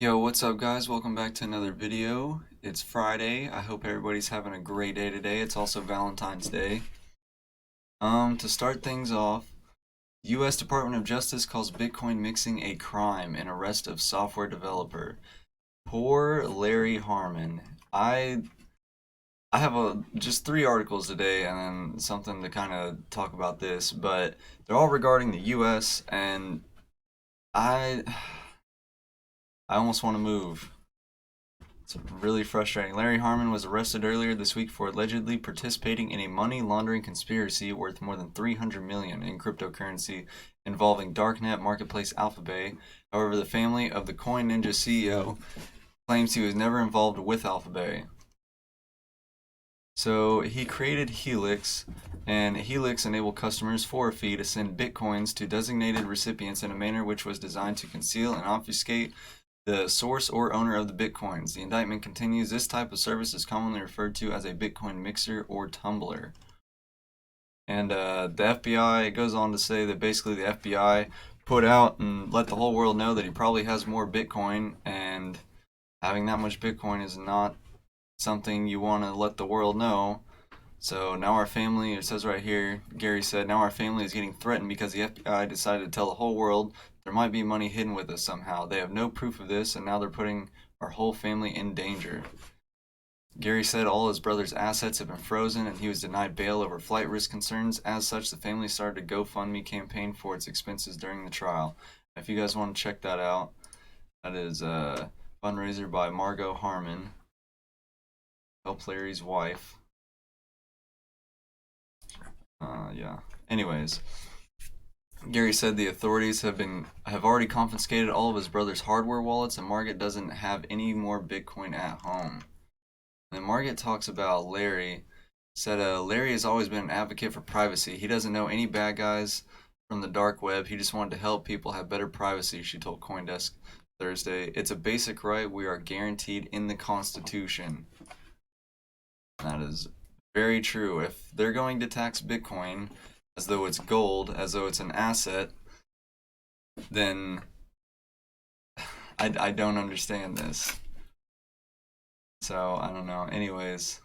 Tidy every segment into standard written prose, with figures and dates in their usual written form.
Yo, what's up guys? Welcome back to another video. It's Friday. I hope everybody's having a great day today. It's also Valentine's Day. To start things off, US Department of Justice calls Bitcoin mixing a crime and arrest of software developer. Poor Larry Harmon. I have just three articles today and then something to kind of talk about this, but they're all regarding the US and I I almost want to move. It's really frustrating. Larry Harmon was arrested earlier this week for allegedly participating in a money laundering conspiracy worth more than 300 million in cryptocurrency involving darknet marketplace Alphabet. However, the family of the Coin Ninja CEO claims he was never involved with Alphabet. So he created Helix, and Helix enabled customers for a fee to send bitcoins to designated recipients in a manner which was designed to conceal and obfuscate the source or owner of the bitcoins. The indictment continues. This type of service is commonly referred to as a Bitcoin mixer or tumbler. And the FBI, it goes on to say that basically the FBI put out and let the whole world know that he probably has more Bitcoin, and having that much Bitcoin is not something you want to let the world know. So now our family, it says right here, Gary said, now our family is getting threatened because the FBI decided to tell the whole world there might be money hidden with us somehow. They have no proof of this, and now they're putting our whole family in danger. Gary said all his brother's assets have been frozen and he was denied bail over flight risk concerns. As such, the family started a GoFundMe campaign for its expenses during the trial. If you guys want to check that out, that is a fundraiser by Margot Harmon, help Larry's wife. Yeah. Anyways, Gary said the authorities have already confiscated all of his brother's hardware wallets, and Margaret doesn't have any more Bitcoin at home. And then Margaret talks about Larry. Said Larry has always been an advocate for privacy. He doesn't know any bad guys from the dark web. He just wanted to help people have better privacy. She told CoinDesk Thursday. It's a basic right we are guaranteed in the Constitution. And that is very true. If they're going to tax Bitcoin as though it's gold, as though it's an asset, then I don't understand this. So, I don't know. Anyways,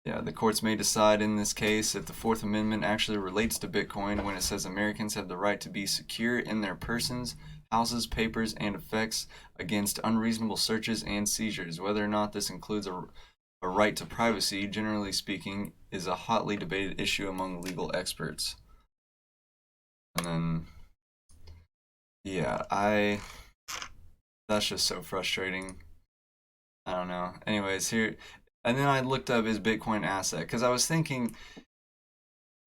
yeah, the courts may decide in this case if the Fourth Amendment actually relates to Bitcoin when it says Americans have the right to be secure in their persons, houses, papers, and effects against unreasonable searches and seizures. Whether or not this includes a right to privacy, generally speaking, is a hotly debated issue among legal experts. And then, yeah, that's just so frustrating. I don't know. Anyways, here, and then I looked up his Bitcoin asset because I was thinking,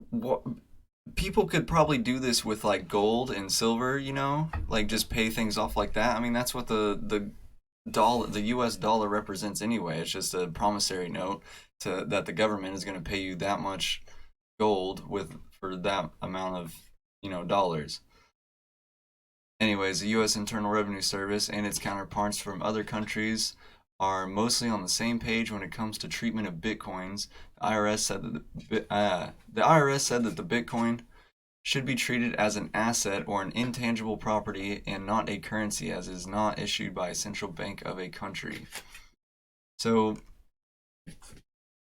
what people could probably do this with like gold and silver, like just pay things off like that. I mean, that's what the US dollar represents anyway. It's just a promissory note that the government is going to pay you that much gold for that amount of, dollars. Anyways, the US Internal Revenue Service and its counterparts from other countries are mostly on the same page when it comes to treatment of bitcoins. The IRS said that the Bitcoin should be treated as an asset or an intangible property and not a currency, as it is not issued by a central bank of a country. So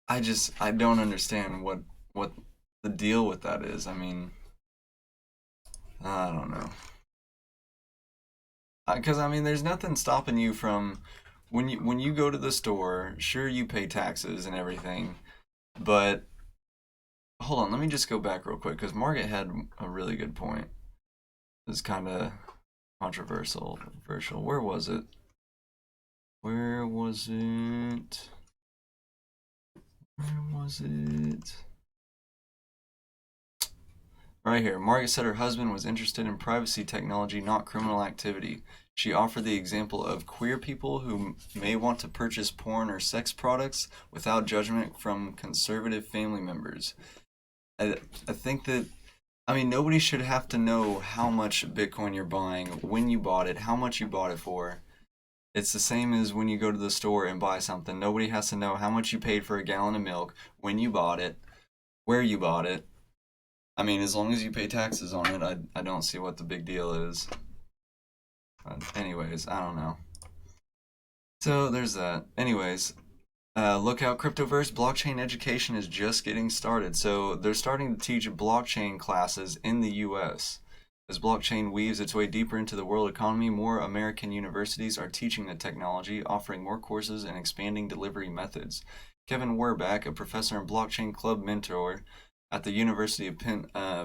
I don't understand what the deal with that is. I mean, I don't know. Because I mean, there's nothing stopping you from when you go to the store. Sure, you pay taxes and everything, but hold on, let me just go back real quick because Margaret had a really good point. It's kind of controversial. Where was it? Where was it? Where was it? Right here. Margaret said her husband was interested in privacy technology, not criminal activity. She offered the example of queer people who may want to purchase porn or sex products without judgment from conservative family members. I think that, I mean, nobody should have to know how much Bitcoin you're buying, when you bought it, how much you bought it for. It's the same as when you go to the store and buy something. Nobody has to know how much you paid for a gallon of milk, when you bought it, where you bought it. I mean, as long as you pay taxes on it, I don't see what the big deal is. anyways, I don't know. So there's that. Anyways, look out, Cryptoverse blockchain education is just getting started. So they're starting to teach blockchain classes in the US. As blockchain weaves its way deeper into the world economy, more American universities are teaching the technology, offering more courses and expanding delivery methods. Kevin Werbach, a professor and blockchain club mentor at the University of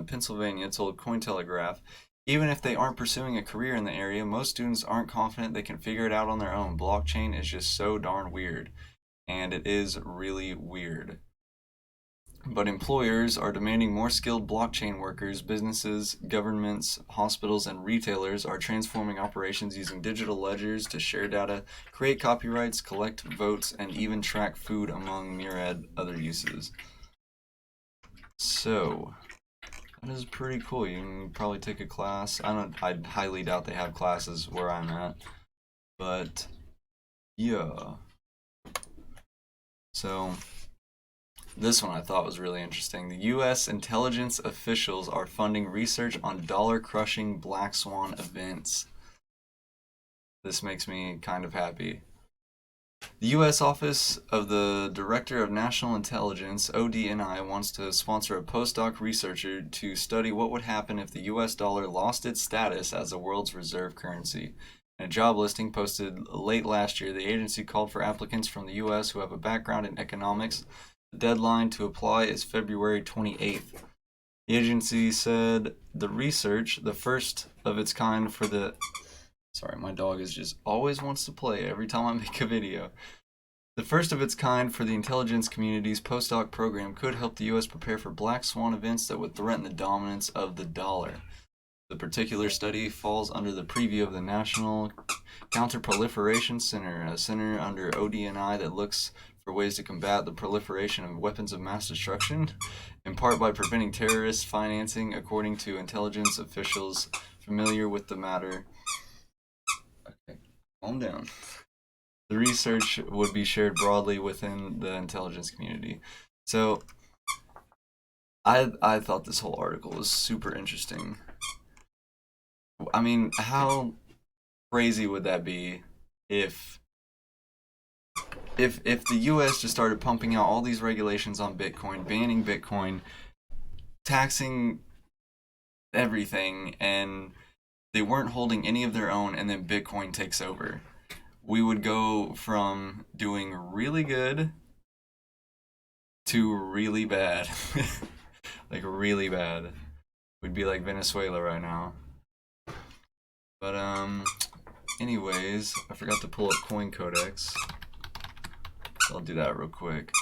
Pennsylvania, told Cointelegraph, even if they aren't pursuing a career in the area, most students aren't confident they can figure it out on their own. Blockchain is just so darn weird. And it is really weird. But employers are demanding more skilled blockchain workers. Businesses, governments, hospitals, and retailers are transforming operations using digital ledgers to share data, create copyrights, collect votes, and even track food, among myriad other uses. So, that is pretty cool. You can probably take a class. I highly doubt they have classes where I'm at. But, yeah. So, this one I thought was really interesting. The U.S. intelligence officials are funding research on dollar-crushing black swan events. This makes me kind of happy. The U.S. Office of the Director of National Intelligence, ODNI, wants to sponsor a postdoc researcher to study what would happen if the U.S. dollar lost its status as the world's reserve currency. In a job listing posted late last year, the agency called for applicants from the U.S. who have a background in economics. The deadline to apply is February 28th. The agency said the research, the first of its kind for the... Sorry, my dog is just always wants to play every time I make a video. The first of its kind for the intelligence community's postdoc program could help the U.S. prepare for black swan events that would threaten the dominance of the dollar. The particular study falls under the purview of the National Counterproliferation Center, a center under ODNI that looks for ways to combat the proliferation of weapons of mass destruction, in part by preventing terrorist financing, according to intelligence officials familiar with the matter. Okay, calm down. The research would be shared broadly within the intelligence community. So, I thought this whole article was super interesting. I mean, how crazy would that be if the US just started pumping out all these regulations on Bitcoin, banning Bitcoin, taxing everything, and they weren't holding any of their own, and then Bitcoin takes over? We would go from doing really good to really bad. Like really bad. We'd be like Venezuela right now. But anyways, I forgot to pull up Coin Codex. So I'll do that real quick.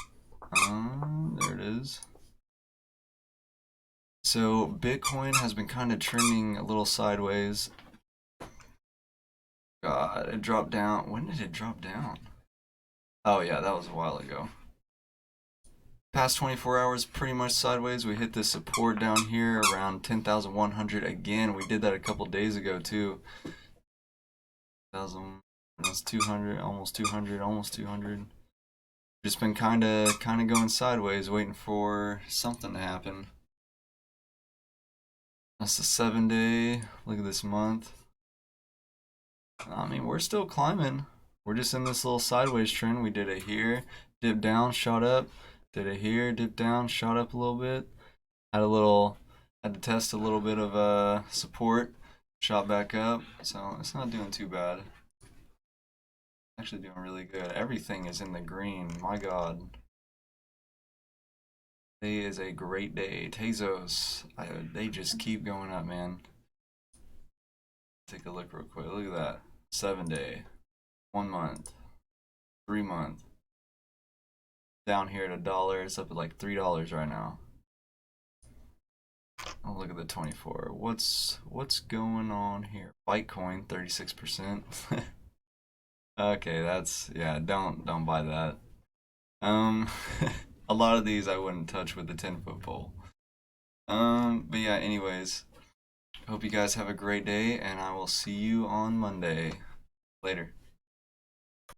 There it is. So Bitcoin has been kind of trending a little sideways. God, it dropped down. When did it drop down? Oh yeah, that was a while ago. Past 24 hours pretty much sideways. We hit this support down here around 10,100 again. We did that a couple days ago too. 1,000, that's 200, almost 200, almost 200. Just been kind of going sideways, waiting for something to happen. That's the 7-day. Look at this month. I mean, we're still climbing. We're just in this little sideways trend. We did it here, dipped down, shot up. Did it here, dipped down, shot up a little bit. Had to test a little bit of support, shot back up. So it's not doing too bad. Actually doing really good. Everything is in the green. My God. Today is a great day. Tezos, they just keep going up, man. Take a look real quick. Look at that. 7-day, 1 month, 3 month. Down here at $1. It's up at like $3 right now. Oh, look at the 24. What's going on here? Bitcoin 36%. Okay, that's yeah. Don't buy that. A lot of these I wouldn't touch with the 10-foot pole. But yeah. Anyways, hope you guys have a great day, and I will see you on Monday. Later.